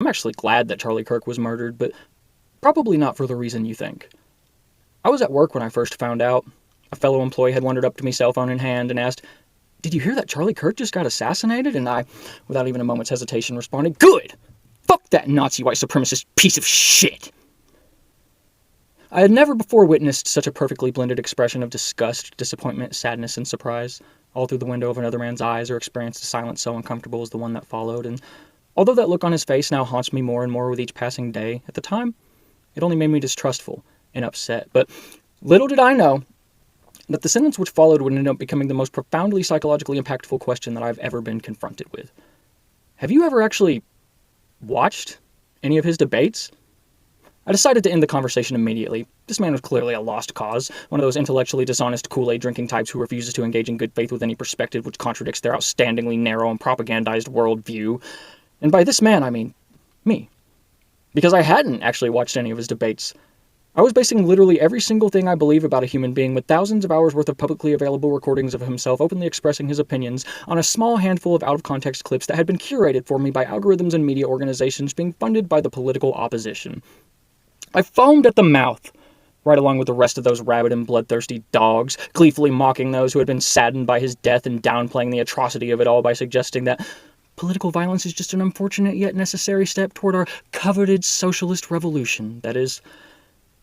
I'm actually glad that Charlie Kirk was murdered, but probably not for the reason you think. I was at work when I first found out. A fellow employee had wandered up to me, cell phone in hand, and asked, "Did you hear that Charlie Kirk just got assassinated?" And I, without even a moment's hesitation, responded, "Good! Fuck that Nazi white supremacist piece of shit!" I had never before witnessed such a perfectly blended expression of disgust, disappointment, sadness, and surprise, all through the window of another man's eyes, or experienced a silence so uncomfortable as the one that followed, and although that look on his face now haunts me more and more with each passing day, at the time, it only made me distrustful and upset. But little did I know that the sentence which followed would end up becoming the most profoundly psychologically impactful question that I've ever been confronted with. Have you ever actually watched any of his debates? I decided to end the conversation immediately. This man was clearly a lost cause, one of those intellectually dishonest Kool-Aid drinking types who refuses to engage in good faith with any perspective which contradicts their outstandingly narrow and propagandized worldview. And by this man, I mean me. Because I hadn't actually watched any of his debates. I was basing literally every single thing I believe about a human being with thousands of hours worth of publicly available recordings of himself openly expressing his opinions on a small handful of out-of-context clips that had been curated for me by algorithms and media organizations being funded by the political opposition. I foamed at the mouth, right along with the rest of those rabid and bloodthirsty dogs, gleefully mocking those who had been saddened by his death and downplaying the atrocity of it all by suggesting that political violence is just an unfortunate yet necessary step toward our coveted socialist revolution, that is,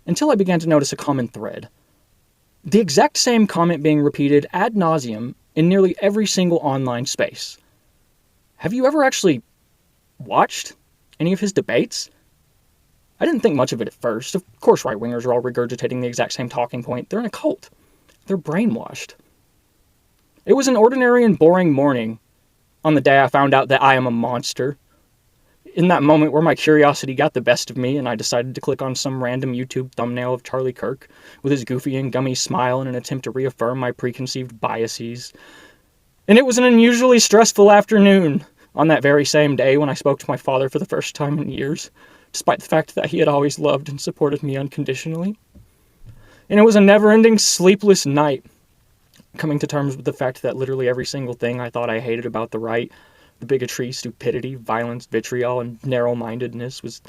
until I began to notice a common thread. The exact same comment being repeated ad nauseum in nearly every single online space. Have you ever actually watched any of his debates? I didn't think much of it at first. Of course right-wingers are all regurgitating the exact same talking point. They're in a cult. They're brainwashed. It was an ordinary and boring morning on the day I found out that I am a monster. In that moment where my curiosity got the best of me and I decided to click on some random YouTube thumbnail of Charlie Kirk with his goofy and gummy smile in an attempt to reaffirm my preconceived biases. And it was an unusually stressful afternoon on that very same day when I spoke to my father for the first time in years, despite the fact that he had always loved and supported me unconditionally. And it was a never-ending sleepless night, coming to terms with the fact that literally every single thing I thought I hated about the right, the bigotry, stupidity, violence, vitriol, and narrow-mindedness, was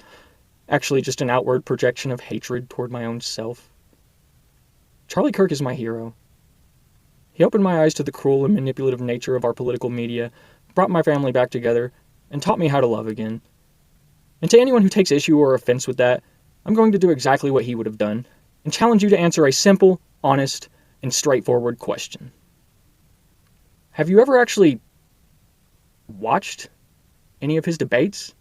actually just an outward projection of hatred toward my own self. Charlie Kirk is my hero. He opened my eyes to the cruel and manipulative nature of our political media, brought my family back together, and taught me how to love again. And to anyone who takes issue or offense with that, I'm going to do exactly what he would have done, and challenge you to answer a simple, honest, and straightforward question. Have you ever actually watched any of his debates?